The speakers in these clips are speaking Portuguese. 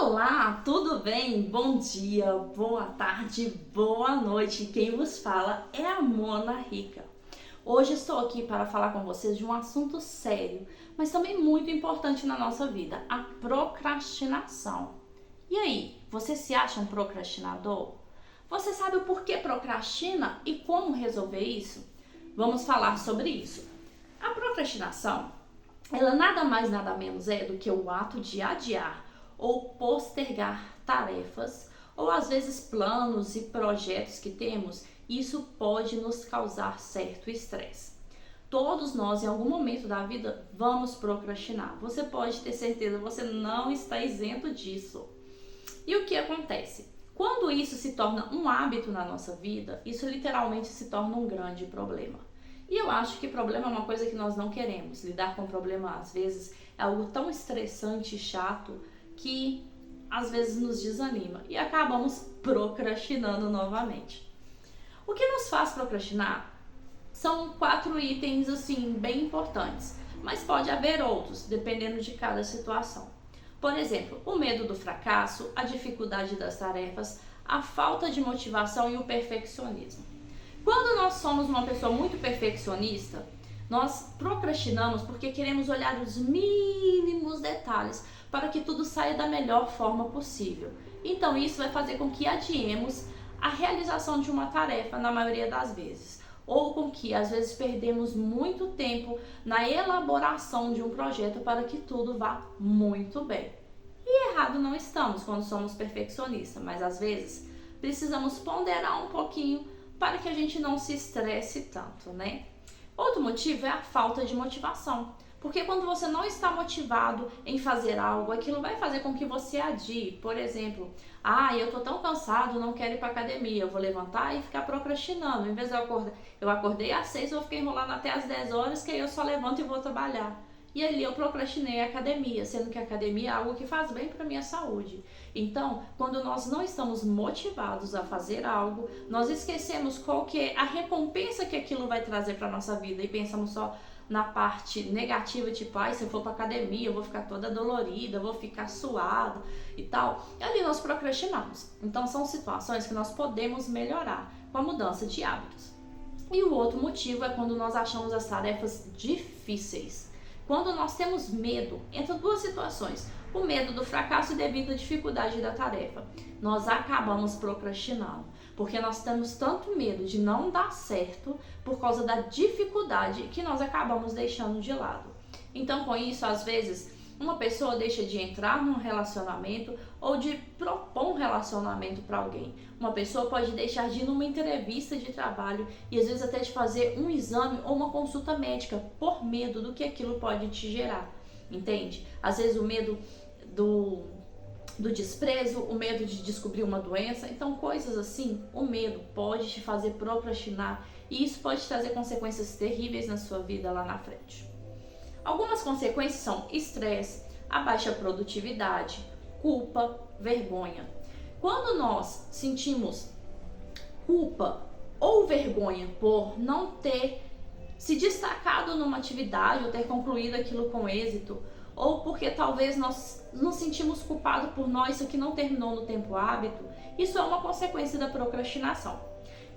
Olá, tudo bem? Bom dia, boa tarde, boa noite. Quem vos fala é a Mona Rica. Hoje estou aqui para falar com vocês de um assunto sério, mas também muito importante na nossa vida, a procrastinação. E aí, você se acha um procrastinador? Você sabe o porquê procrastina e como resolver isso? Vamos falar sobre isso. A procrastinação, ela nada mais nada menos é do que o ato de adiar ou postergar tarefas, ou às vezes planos e projetos que temos. Isso pode nos causar certo estresse. Todos nós, em algum momento da vida, vamos procrastinar. Você pode ter certeza, você não está isento disso. E o que acontece? Quando isso se torna um hábito na nossa vida, isso literalmente se torna um grande problema. E eu acho que problema é uma coisa que nós não queremos. Lidar com problema, às vezes, é algo tão estressante e chato que às vezes nos desanima e acabamos procrastinando novamente. O que nos faz procrastinar são 4 itens assim bem importantes, mas pode haver outros, dependendo de cada situação. Por exemplo, o medo do fracasso, a dificuldade das tarefas, a falta de motivação e o perfeccionismo. Quando nós somos uma pessoa muito perfeccionista, nós procrastinamos porque queremos olhar os mínimos detalhes para que tudo saia da melhor forma possível. Então isso vai fazer com que adiemos a realização de uma tarefa na maioria das vezes, ou com que às vezes perdemos muito tempo na elaboração de um projeto para que tudo vá muito bem. E errado não estamos quando somos perfeccionistas, mas às vezes precisamos ponderar um pouquinho para que a gente não se estresse tanto, né? Outro motivo é a falta de motivação. Porque quando você não está motivado em fazer algo, aquilo vai fazer com que você adie. Por exemplo, eu tô tão cansado, não quero ir para academia, eu vou levantar e ficar procrastinando. Em vez de eu acordei às 6, eu fiquei enrolando até às 10 horas, que aí eu só levanto e vou trabalhar. E ali eu procrastinei a academia, sendo que a academia é algo que faz bem para a minha saúde. Então, quando nós não estamos motivados a fazer algo, nós esquecemos qual que é a recompensa que aquilo vai trazer para nossa vida e pensamos só na parte negativa, tipo, se eu for pra academia eu vou ficar toda dolorida, eu vou ficar suada e tal. E ali nós procrastinamos. Então são situações que nós podemos melhorar com a mudança de hábitos. E o outro motivo é quando nós achamos as tarefas difíceis. Quando nós temos medo, entre duas situações, o medo do fracasso devido à dificuldade da tarefa, nós acabamos procrastinando, porque nós temos tanto medo de não dar certo por causa da dificuldade que nós acabamos deixando de lado. Então, com isso, às vezes, uma pessoa deixa de entrar num relacionamento ou de propor um relacionamento para alguém. Uma pessoa pode deixar de ir numa entrevista de trabalho e às vezes até de fazer um exame ou uma consulta médica por medo do que aquilo pode te gerar, entende? Às vezes o medo do desprezo, o medo de descobrir uma doença, então coisas assim, o medo pode te fazer procrastinar e isso pode trazer consequências terríveis na sua vida lá na frente. Algumas consequências são estresse, a baixa produtividade, culpa, vergonha. Quando nós sentimos culpa ou vergonha por não ter se destacado numa atividade ou ter concluído aquilo com êxito, ou porque talvez nós nos sentimos culpados por isso que não terminou no tempo hábito, isso é uma consequência da procrastinação.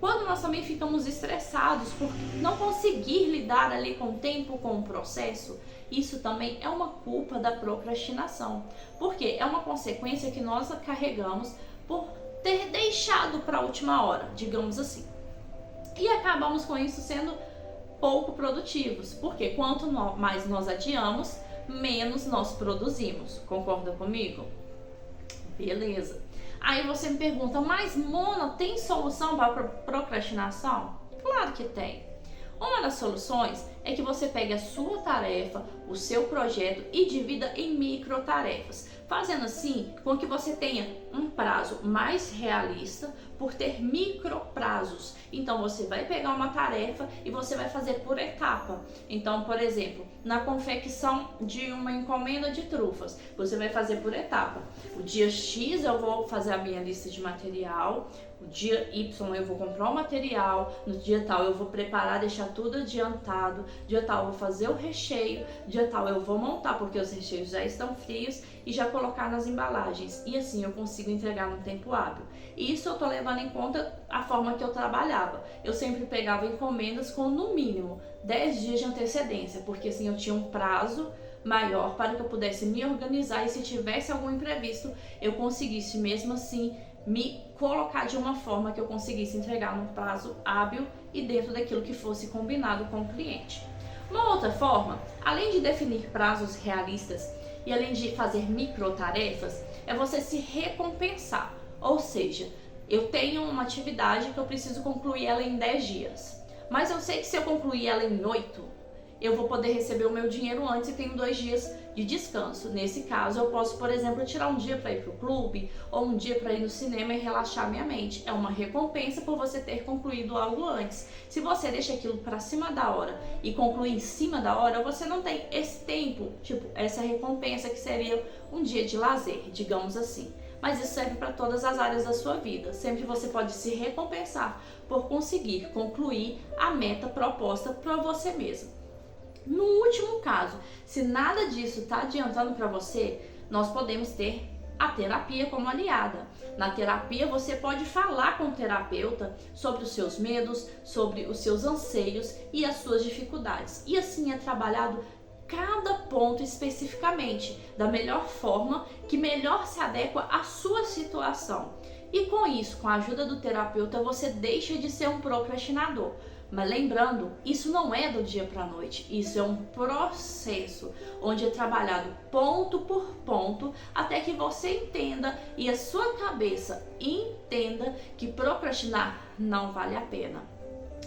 Quando nós também ficamos estressados por não conseguir lidar ali com o tempo, com o processo, isso também é uma culpa da procrastinação, porque é uma consequência que nós carregamos por ter deixado para a última hora, digamos assim. E acabamos com isso sendo pouco produtivos, porque quanto mais nós adiamos, menos nós produzimos. Concorda comigo? Beleza. Aí você me pergunta, mas Mona, tem solução para procrastinação? Claro que tem. Uma das soluções é que você pegue a sua tarefa, o seu projeto e divida em micro tarefas, fazendo assim com que você tenha um prazo mais realista por ter micro prazos. Então você vai pegar uma tarefa e você vai fazer por etapa. Então, por exemplo, na confecção de uma encomenda de trufas, você vai fazer por etapa. O dia X eu vou fazer a minha lista de material, o dia Y eu vou comprar o material, no dia tal eu vou preparar, deixar tudo adiantado, dia tal eu vou fazer o recheio, dia tal eu vou montar porque os recheios já estão frios e já colocar nas embalagens. E assim eu consigo entregar no tempo hábil. E isso eu tô levando em conta a forma que eu trabalhava. Eu sempre pegava encomendas com no mínimo 10 dias de antecedência, porque assim eu tinha um prazo maior para que eu pudesse me organizar e se tivesse algum imprevisto eu conseguisse mesmo assim me colocar de uma forma que eu conseguisse entregar num prazo hábil e dentro daquilo que fosse combinado com o cliente. Uma outra forma, além de definir prazos realistas e além de fazer microtarefas, é você se recompensar. Ou seja, eu tenho uma atividade que eu preciso concluir ela em 10 dias, mas eu sei que se eu concluir ela em 8, eu vou poder receber o meu dinheiro antes e tenho 2 dias de descanso. Nesse caso, eu posso, por exemplo, tirar um dia para ir para o clube ou um dia para ir no cinema e relaxar minha mente. É uma recompensa por você ter concluído algo antes. Se você deixa aquilo para cima da hora e concluir em cima da hora, você não tem esse tempo, tipo, essa recompensa que seria um dia de lazer, digamos assim. Mas isso serve para todas as áreas da sua vida. Sempre você pode se recompensar por conseguir concluir a meta proposta para você mesmo. No último caso, se nada disso está adiantando para você, nós podemos ter a terapia como aliada. Na terapia você pode falar com o terapeuta sobre os seus medos, sobre os seus anseios e as suas dificuldades. E assim é trabalhado cada ponto especificamente, da melhor forma que melhor se adequa à sua situação. E com isso, com a ajuda do terapeuta, você deixa de ser um procrastinador. Mas lembrando, isso não é do dia para a noite, isso é um processo onde é trabalhado ponto por ponto até que você entenda e a sua cabeça entenda que procrastinar não vale a pena.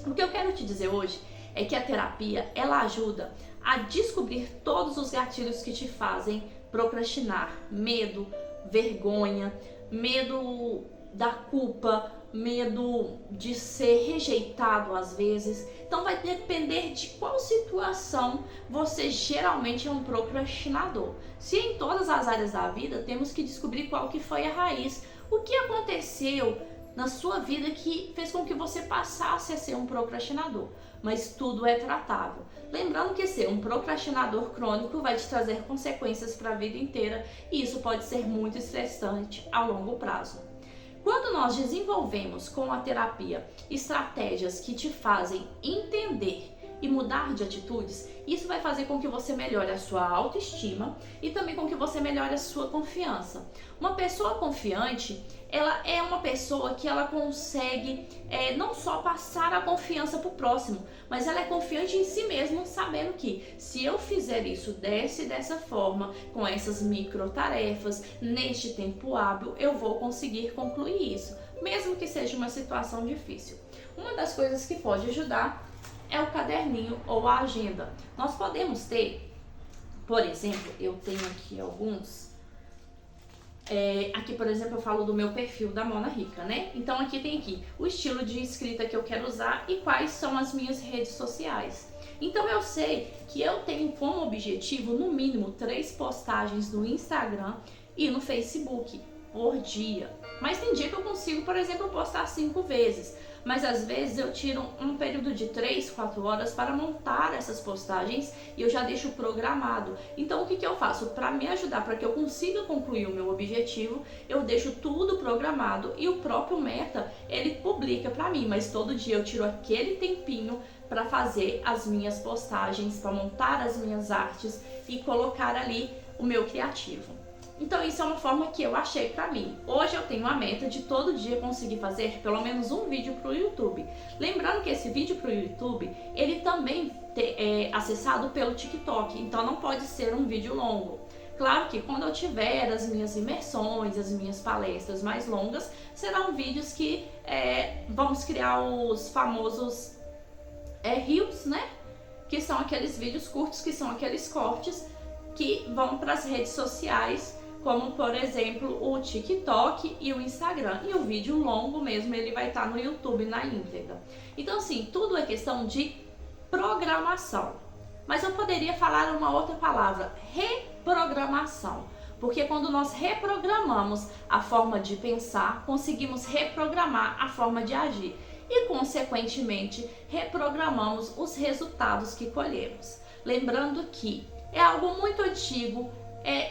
O que eu quero te dizer hoje é que a terapia, ela ajuda a descobrir todos os gatilhos que te fazem procrastinar, medo, vergonha, medo da culpa, medo de ser rejeitado às vezes. Então vai depender de qual situação você geralmente é um procrastinador. Se em todas as áreas da vida, temos que descobrir qual que foi a raiz. O que aconteceu na sua vida que fez com que você passasse a ser um procrastinador. Mas tudo é tratável. Lembrando que ser um procrastinador crônico vai te trazer consequências para a vida inteira e isso pode ser muito estressante a longo prazo. Quando nós desenvolvemos com a terapia estratégias que te fazem entender e mudar de atitudes, isso vai fazer com que você melhore a sua autoestima e também com que você melhore a sua confiança. Uma pessoa confiante, ela é uma pessoa que ela consegue não só passar a confiança para o próximo, mas ela é confiante em si mesma, sabendo que se eu fizer isso dessa forma, com essas micro tarefas, neste tempo hábil, eu vou conseguir concluir isso, mesmo que seja uma situação difícil. Uma das coisas que pode ajudar é o caderninho ou a agenda. Nós podemos ter, por exemplo, eu tenho aqui alguns. Aqui, por exemplo, eu falo do meu perfil da Mona Rica, né? Então aqui tem aqui o estilo de escrita que eu quero usar e quais são as minhas redes sociais. Então eu sei que eu tenho como objetivo, no mínimo, 3 postagens no Instagram e no Facebook por dia. Mas tem dia que eu consigo, por exemplo, postar 5 vezes. Mas às vezes eu tiro um período de 3, 4 horas para montar essas postagens e eu já deixo programado. Então o que eu faço? Para me ajudar, para que eu consiga concluir o meu objetivo, eu deixo tudo programado e o próprio Meta, ele publica para mim, mas todo dia eu tiro aquele tempinho para fazer as minhas postagens, para montar as minhas artes e colocar ali o meu criativo. Então isso é uma forma que eu achei pra mim. Hoje eu tenho a meta de todo dia conseguir fazer pelo menos um vídeo pro YouTube. Lembrando que esse vídeo pro YouTube, ele também é acessado pelo TikTok, então não pode ser um vídeo longo. Claro que quando eu tiver as minhas imersões, as minhas palestras mais longas, serão vídeos que vamos criar os famosos Reels, né? Que são aqueles vídeos curtos, que são aqueles cortes que vão para as redes sociais, como por exemplo o TikTok e o Instagram. E o vídeo longo mesmo, ele vai estar no YouTube na íntegra. Então assim, tudo é questão de programação. Mas eu poderia falar uma outra palavra, reprogramação. Porque quando nós reprogramamos a forma de pensar, conseguimos reprogramar a forma de agir. e, consequentemente, reprogramamos os resultados que colhemos. Lembrando que é algo muito antigo,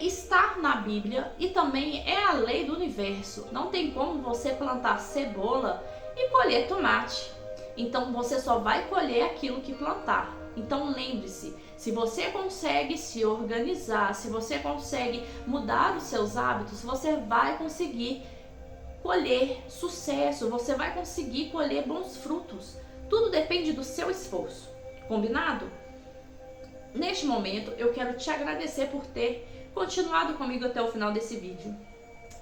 estar na Bíblia e também é a lei do universo. Não tem como você plantar cebola e colher tomate. Então você só vai colher aquilo que plantar. Então lembre-se, se você consegue se organizar, se você consegue mudar os seus hábitos, você vai conseguir colher sucesso, você vai conseguir colher bons frutos. Tudo depende do seu esforço. Combinado? Neste momento, eu quero te agradecer por ter continuado comigo até o final desse vídeo.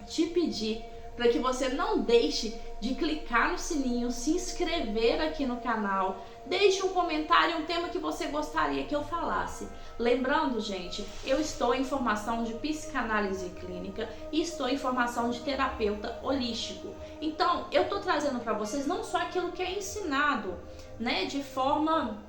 Te pedir para que você não deixe de clicar no sininho, se inscrever aqui no canal, deixe um comentário, um tema que você gostaria que eu falasse. Lembrando, gente, eu estou em formação de psicanálise clínica e estou em formação de terapeuta holístico. Então, eu estou trazendo para vocês não só aquilo que é ensinado, né, de forma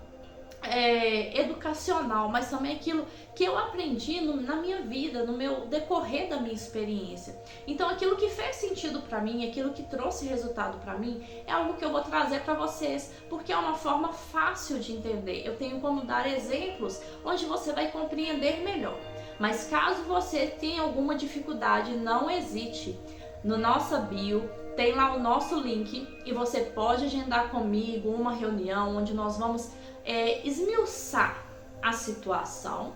educacional, mas também aquilo que eu aprendi na minha vida, no meu decorrer da minha experiência. Então aquilo que fez sentido para mim, aquilo que trouxe resultado para mim, é algo que eu vou trazer para vocês, porque é uma forma fácil de entender. Eu tenho como dar exemplos onde você vai compreender melhor. Mas caso você tenha alguma dificuldade, não hesite. No nosso bio tem lá o nosso link e você pode agendar comigo uma reunião onde nós vamos esmiuçar a situação,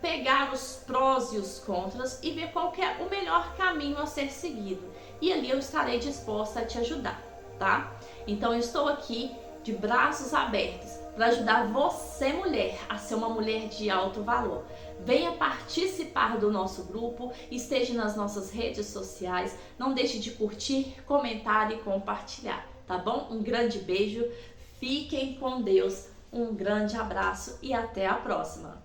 pegar os prós e os contras e ver qual que é o melhor caminho a ser seguido. E ali eu estarei disposta a te ajudar, tá? Então eu estou aqui de braços abertos para ajudar você, mulher, a ser uma mulher de alto valor. Venha participar do nosso grupo, esteja nas nossas redes sociais, não deixe de curtir, comentar e compartilhar, tá bom? Um grande beijo, fiquem com Deus. Um grande abraço e até a próxima!